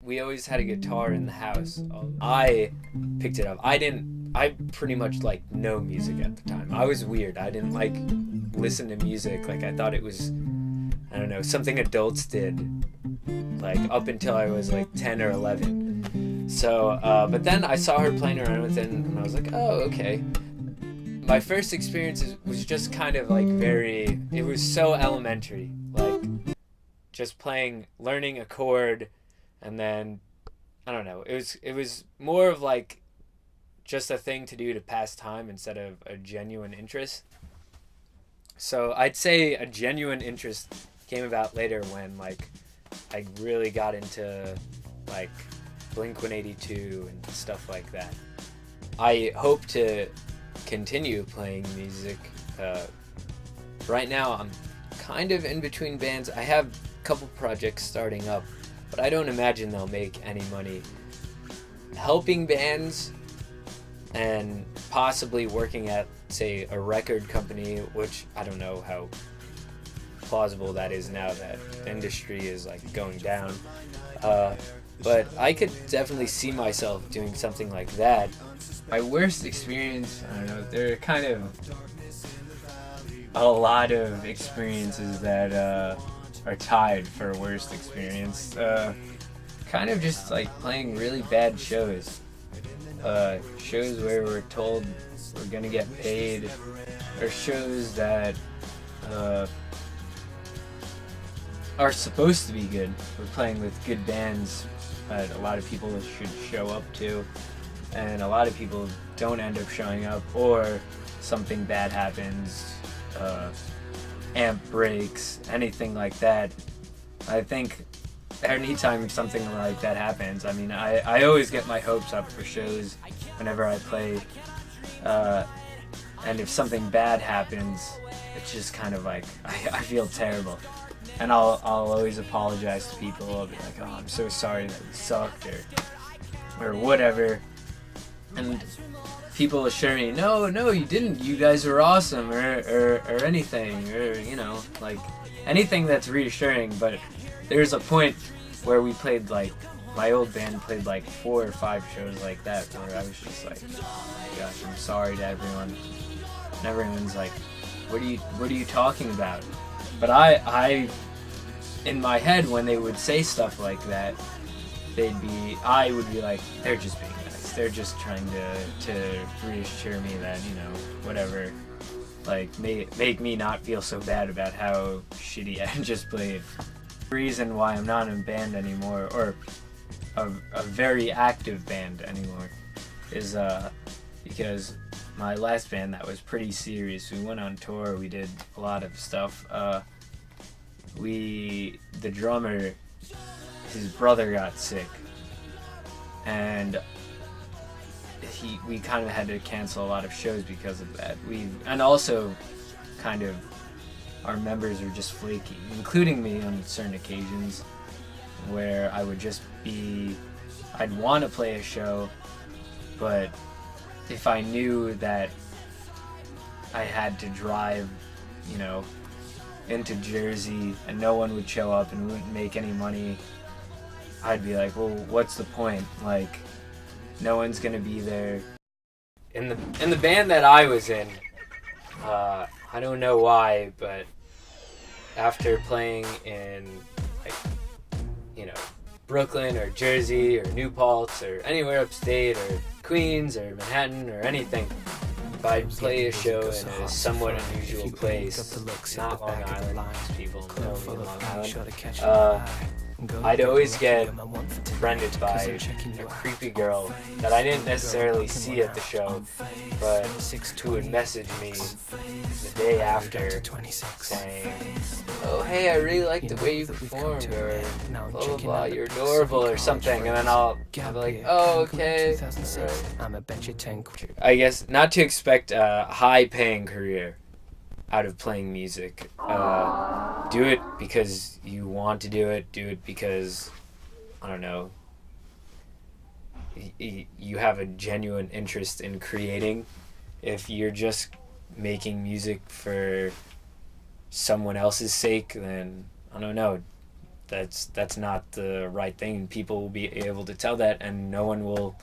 we always had a guitar in the house. I picked it up. I pretty much like no music at the time. I was weird. I didn't like listen to music. Like I thought it was, I don't know, something adults did. Like up until I was like 10 or 11. So, but then I saw her playing around with it, and I was like, oh, okay. My first experience was just kind of like it was so elementary. Like just learning a chord, and then, I don't know, it was more of like just a thing to do to pass time instead of a genuine interest. So I'd say a genuine interest came about later when like I really got into like Blink-182 and stuff like that. I hope to continue playing music. Right now I'm kind of in between bands. I have a couple projects starting up, but I don't imagine they'll make any money. Helping bands and possibly working at, say, a record company, which I don't know how plausible that is now that the industry is like going down. But I could definitely see myself doing something like that. My worst experience, I don't know, there are kind of a lot of experiences that are tied for worst experience. Kind of just like playing really bad shows. Shows where we're told we're gonna get paid, or shows that are supposed to be good. We're playing with good bands that a lot of people should show up to, and a lot of people don't end up showing up, or something bad happens, amp breaks, anything like that. I think anytime something like that happens, I mean, I always get my hopes up for shows whenever I play, and if something bad happens, it's just kind of like, I feel terrible. And I'll always apologize to people. I'll be like, oh, I'm so sorry that we sucked, or whatever. And people assure me, no, you didn't. You guys were awesome, or anything, or, you know, like anything that's reassuring. But there's a point where we played, like, my old band played like 4 or 5 shows like that, where I was just like, oh my gosh, I'm sorry to everyone. And everyone's like, what are you talking about? But I in my head, when they would say stuff like that, I would be like, they're just being nice. They're just trying to reassure me that, you know, whatever, like make me not feel so bad about how shitty I just played. The reason why I'm not in a band anymore, or a very active band anymore, is because my last band that was pretty serious. We went on tour. We did a lot of stuff. The drummer, his brother got sick, and we kind of had to cancel a lot of shows because of that. And also kind of our members are just flaky, including me on certain occasions, where I'd want to play a show, but if I knew that I had to drive, you know, into Jersey and no one would show up and wouldn't make any money, I'd be like, well, what's the point? Like, no one's gonna be there. In the band that I was in, I don't know why, but after playing in, like, you know, Brooklyn or Jersey or New Paltz or anywhere upstate or Queens or Manhattan or anything, if I'd play a show in a somewhat unusual place, not Long Island, because people know me in Long Island, I'd always get befriended by a creepy girl that I didn't necessarily see at the show, but who would message me the day after saying, oh, hey, I really like the way you performed, or blah, blah, blah, you're adorable, or something, and then I'll be like, oh, okay. Right. I guess not to expect a high-paying career out of playing music. Do it because you want to do it because, I don't know, you have a genuine interest in creating. If you're just making music for someone else's sake, then I don't know, that's not the right thing. People will be able to tell that, and no one will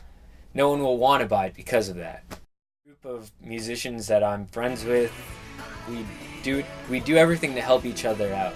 want to buy it because of that. Group of musicians that I'm friends with, we we do everything to help each other out.